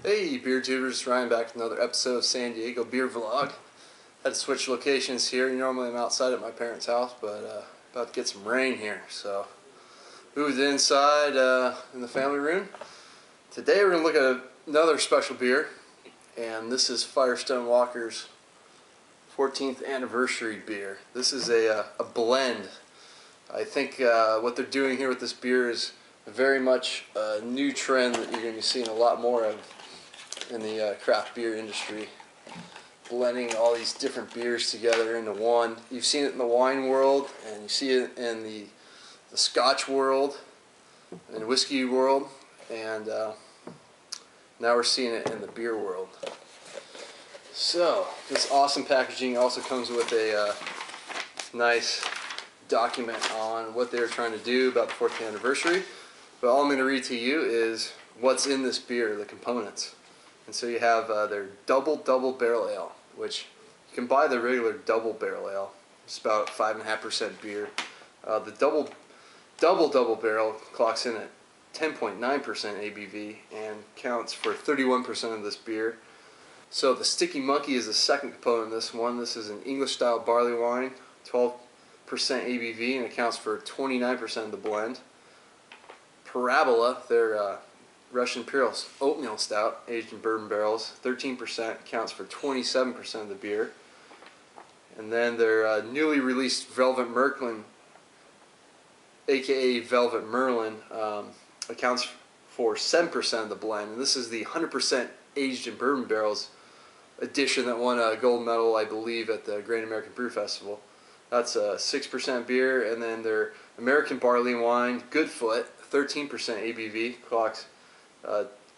Hey beer tubers, Ryan back with another episode of San Diego Beer Vlog. Had to switch locations here. Normally I'm outside at my parents' house, but about to get some rain here, so moved inside in the family room. Today we're going to look at another special beer, and this is Firestone Walker's 14th anniversary beer. This is a blend. I think what they're doing here with this beer is very much a new trend that you're going to be seeing a lot more of in the craft beer industry, blending all these different beers together into one. You've seen it in the wine world, and you see it in the Scotch world, and whiskey world, and now we're seeing it in the beer world. So this awesome packaging also comes with a nice document on what they're trying to do about the 14th anniversary. But all I'm going to read to you is what's in this beer, the components. And so you have their double barrel ale, which you can buy the regular double barrel ale. It's about 5.5% beer. The double barrel clocks in at 10.9% ABV and counts for 31% of this beer. So the Sticky Monkey is the second component of this one. This is an English style barley wine, 12% ABV, and accounts for 29% of the blend. Parabola, their Russian Imperial Oatmeal Stout, aged in bourbon barrels, 13%, counts for 27% of the beer. And then their newly released Velvet Merkin, aka Velvet Merlin, accounts for 7% of the blend. And this is the 100% aged in bourbon barrels edition that won a gold medal, I believe, at the Great American Brew Festival. That's a 6% beer. And then their American barley wine, Goodfoot, 13% ABV, clocks.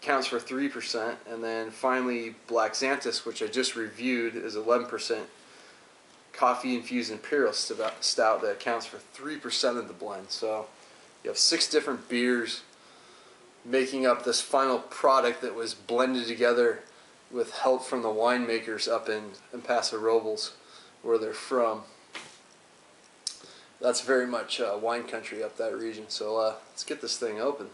Counts for 3%, and then finally Black Xantus, which I just reviewed, is 11% coffee-infused imperial stout that accounts for 3% of the blend. So you have 6 different beers making up this final product that was blended together with help from the winemakers up in Paso Robles, where they're from. That's very much wine country up that region. So let's get this thing open.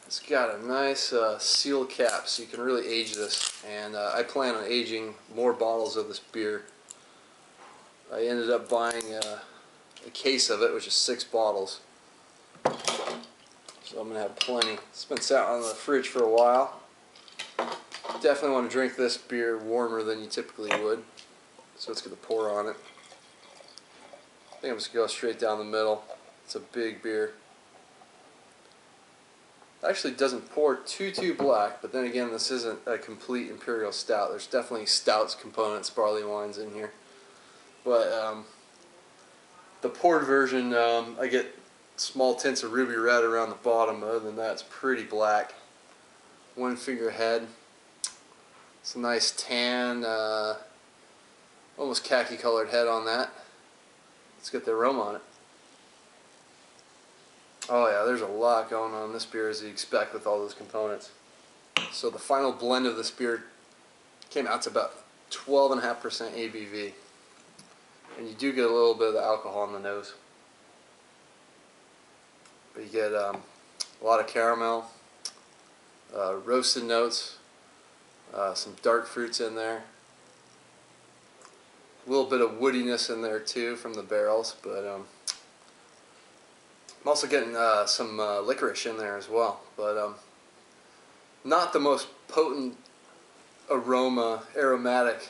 It's got a nice seal cap, so you can really age this, and I plan on aging more bottles of this beer. I ended up buying a case of it, which is 6 bottles, so I'm going to have plenty. It's been sat on the fridge for a while. Definitely want to drink this beer warmer than you typically would, so it's going to pour on it. I think I'm just going to go straight down the middle. It's a big beer. Actually doesn't pour too black, but then again, this isn't a complete imperial stout. There's definitely stouts components, barley wines in here, but the poured version, I get small tints of ruby red around the bottom. Other than that, it's pretty black. One finger head. It's a nice tan, almost khaki colored head on that. Let's get the aroma on it. Oh yeah, there's a lot going on in this beer, as you expect with all those components. So the final blend of this beer came out to about 12.5% ABV. And you do get a little bit of the alcohol in the nose. But you get a lot of caramel, roasted notes, some dark fruits in there. A little bit of woodiness in there too from the barrels, but I'm also getting some licorice in there as well, but not the most potent aroma. Aromatic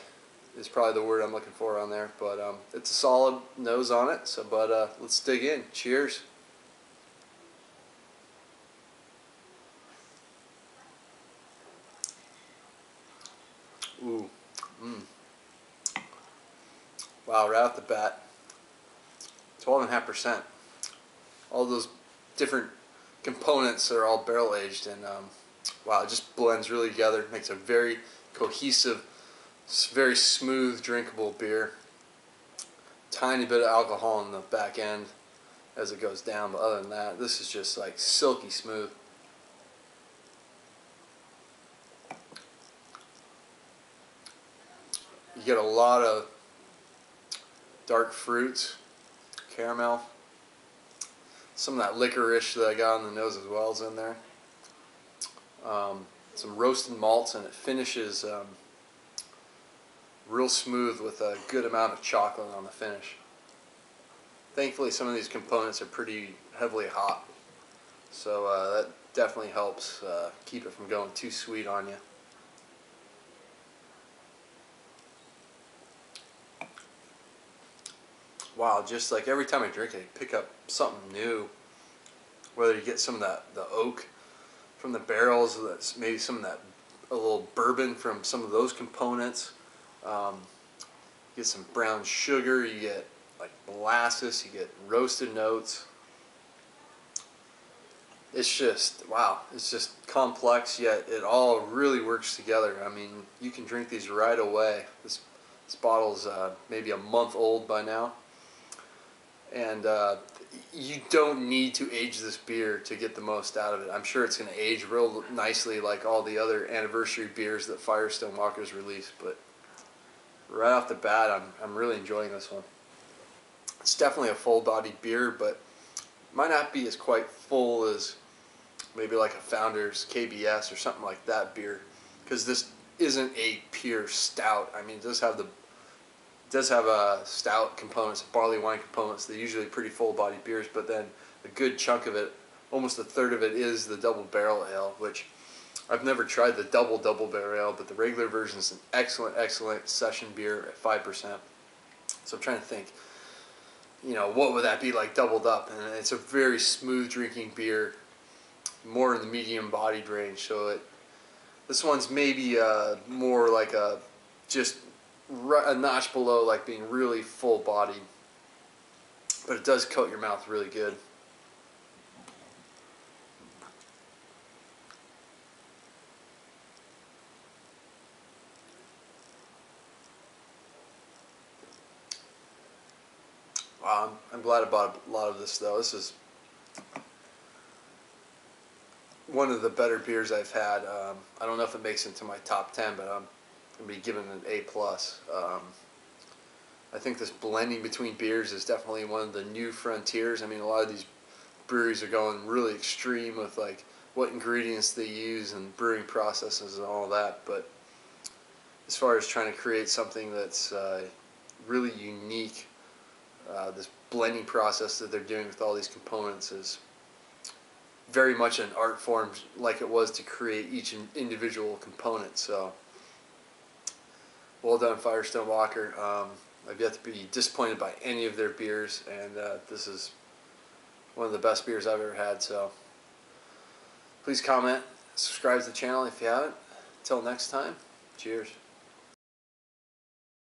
is probably the word I'm looking for on there, but it's a solid nose on it. So, but let's dig in. Cheers. Ooh, wow! Right off the bat, 12.5%. All those different components are all barrel aged, and wow, it just blends really together. It makes a very cohesive, very smooth, drinkable beer. Tiny bit of alcohol in the back end as it goes down, but other than that, this is just like silky smooth. You get a lot of dark fruits, caramel. Some of that licorice that I got on the nose as well is in there. some roasted malts, and it finishes real smooth with a good amount of chocolate on the finish. Thankfully, some of these components are pretty heavily hot, so that definitely helps keep it from going too sweet on you. Wow, just like every time I drink it, I pick up something new. Whether you get some of the oak from the barrels, that's maybe some of that, a little bourbon from some of those components. You get some brown sugar, you get like molasses, you get roasted notes. It's just, wow, it's just complex, yet it all really works together. I mean, you can drink these right away. This bottle's maybe a month old by now. And you don't need to age this beer to get the most out of it. I'm sure it's going to age real nicely like all the other anniversary beers that Firestone Walker's released, but right off the bat, I'm really enjoying this one. It's definitely a full-bodied beer, but might not be as quite full as maybe like a Founder's KBS or something like that beer, because this isn't a pure stout. I mean, it does have stout components, barley wine components. They're usually pretty full-bodied beers, but then a good chunk of it, almost a third of it, is the double barrel ale, which I've never tried the double barrel ale, but the regular version is an excellent session beer at 5%. So I'm trying to think, you know, what would that be like doubled up? And it's a very smooth drinking beer, more in the medium bodied range. So this one's maybe more like just a notch below, like being really full bodied, but it does coat your mouth really good. Wow, I'm glad I bought a lot of this though. This is one of the better beers I've had. I don't know if it makes it into my top 10, but I'm going to be giving it an A+. I think this blending between beers is definitely one of the new frontiers. I mean, a lot of these breweries are going really extreme with like what ingredients they use and brewing processes and all that, but as far as trying to create something that's really unique, this blending process that they're doing with all these components is very much an art form, like it was to create each individual component. So well done, Firestone Walker. I've yet to be disappointed by any of their beers, and this is one of the best beers I've ever had. So please comment, subscribe to the channel if you haven't. Until next time, cheers.